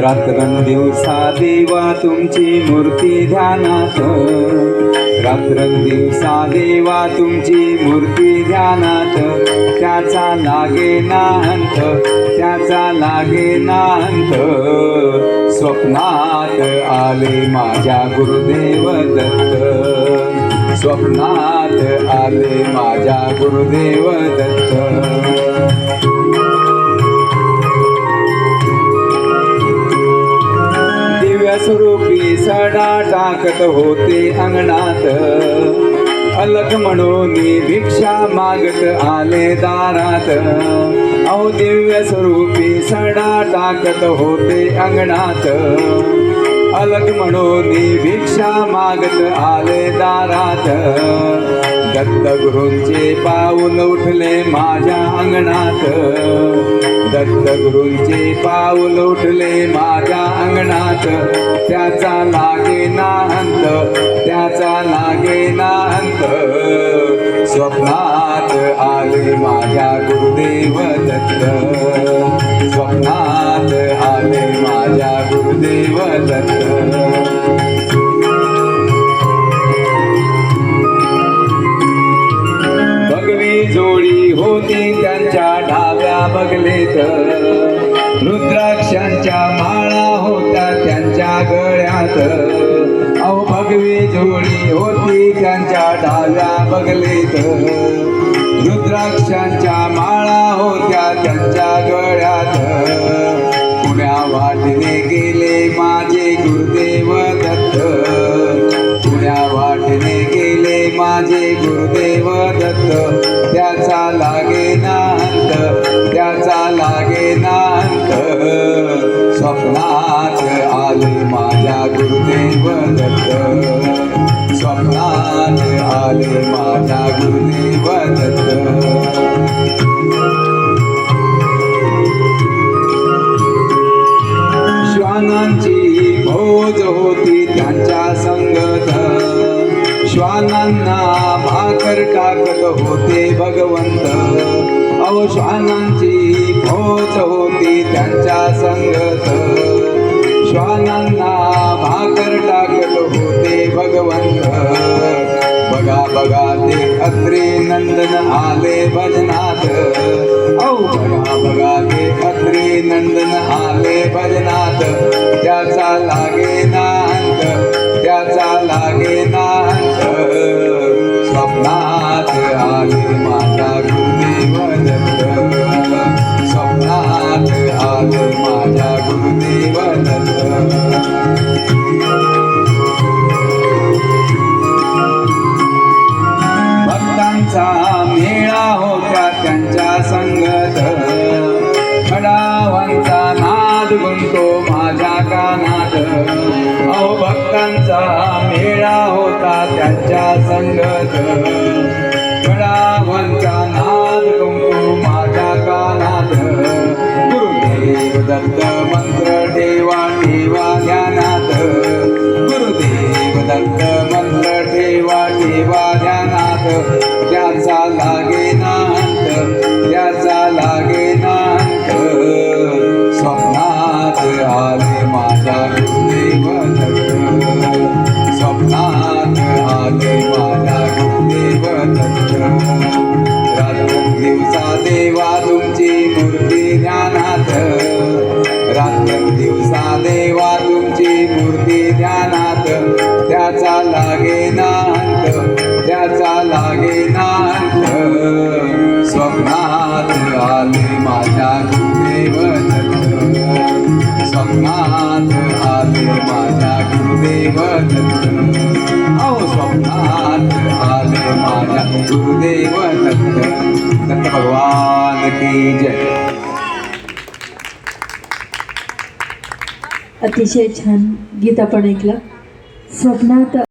रात्रंदिवसा देवा तुमची मूर्ती ध्यानात, रात्रंदिवसा देवा तुमची मूर्ती ध्यानात, त्याचा लागे ना अंत, त्याचा लागे ना अंत. स्वप्नात आले माझ्या गुरुदेव दत्त, स्वप्नात आले माझ्या गुरुदेव दत्त. स्वरूपी सडा टाकत होते अंगणात, अलग म्हणून भिक्षा मागत आले दारात. अहो दिव्य स्वरूपी सडा टाकत होते अंगणात, अलग म्हणून भिक्षा मागत आले दारात. दत्तगुरूंचे पाऊल उठले माझ्या अंगणात, दत्तगुरूंचे पाऊल उठले माझ्या अंगणात. त्याचा लागे ना अंत, त्याचा लागे ना अंत. स्वप्नात आले माझ्या गुरुदेव दत्त, स्वप्नात आले माझ्या गुरुदेव दत्त. भगवी जोडी होती त्यांच्या डाव्या बगलेत, रुद्राक्षांच्या माळा होत्या त्यांच्या गळ्यात. अहो भगवी जोडी होती त्यांच्या डाव्या बगलेत, रुद्राक्षांच्या माळा होत्या त्यांच्या गळ्यात. पुण्या वाटेने गेले माझे गुरुदेव दत्त, पुण्या वाटेने गेले माझे गुरुदेव दत्त. त्याचा लागे ना अंत, त्याचा लागे ना अंत. स्वप्नात आले माझ्या गुरुदेव दत्त, स्वप्नात आले माझ्या गुरुदेव दत्त. श्वानांची भोज होती त्यांच्या संगत, श्वानांना भाकर टाकत होते भगवंत. अहो श्वानांची भोज होती त्यांच्या संगत, श्वानांना भाकर टाकत होते भगवंत. बघा बघा ते अत्रे नंदन आले भजनात, अहो बघा बघा ते अत्रे नंदन आले भजनात. त्याचा लागे ना अंत, त्याचा लागे ना अंत. स्वप्नात आले माझ्या गुरुदेव दत्त, स्वप्नात आले माझ्या गुरुदेव दत्त. भक्तांचा मेळा होता त्यांच्या संगत, खडावांचा नाद गुंतो माझ्या कानात. अहो भक्तांचा मेळा होता त्यांच्या संगत, खडावांचा नाद गुंतो माझ्या कानात. गुरुदेव दत्त मंत्र ठेवा ठेवा ध्यानात, गुरुदेव दत्त मंत्र ठेवा ठेवा ध्यानात. त्याचा लागे ना अंत, त्याचा लागे ना अंत. स्वप्नात आले माझ्या गुरुदेव दत्त, स्वप्नात आले माझ्या गुरुदेव दत्त. रात्रंदिवसा देवा तुमची मूर्ती ध्यानात, रात्रंदिवसा देवा तुमची मूर्ती ध्यानात. त्याचा लागे ना अंत, त्याचा लागे ना अंत. स्वप्नात आले माझ्या गुरुदेव दत्त, स्वप्नात आले माझ्या गुरुदेव दत्त. अहो स्वप्नात आले माझ्या गुरुदेव दत्त. दत्त भगवान की जय. अतिशय छान गीत आपण ऐकलं. स्वप्नात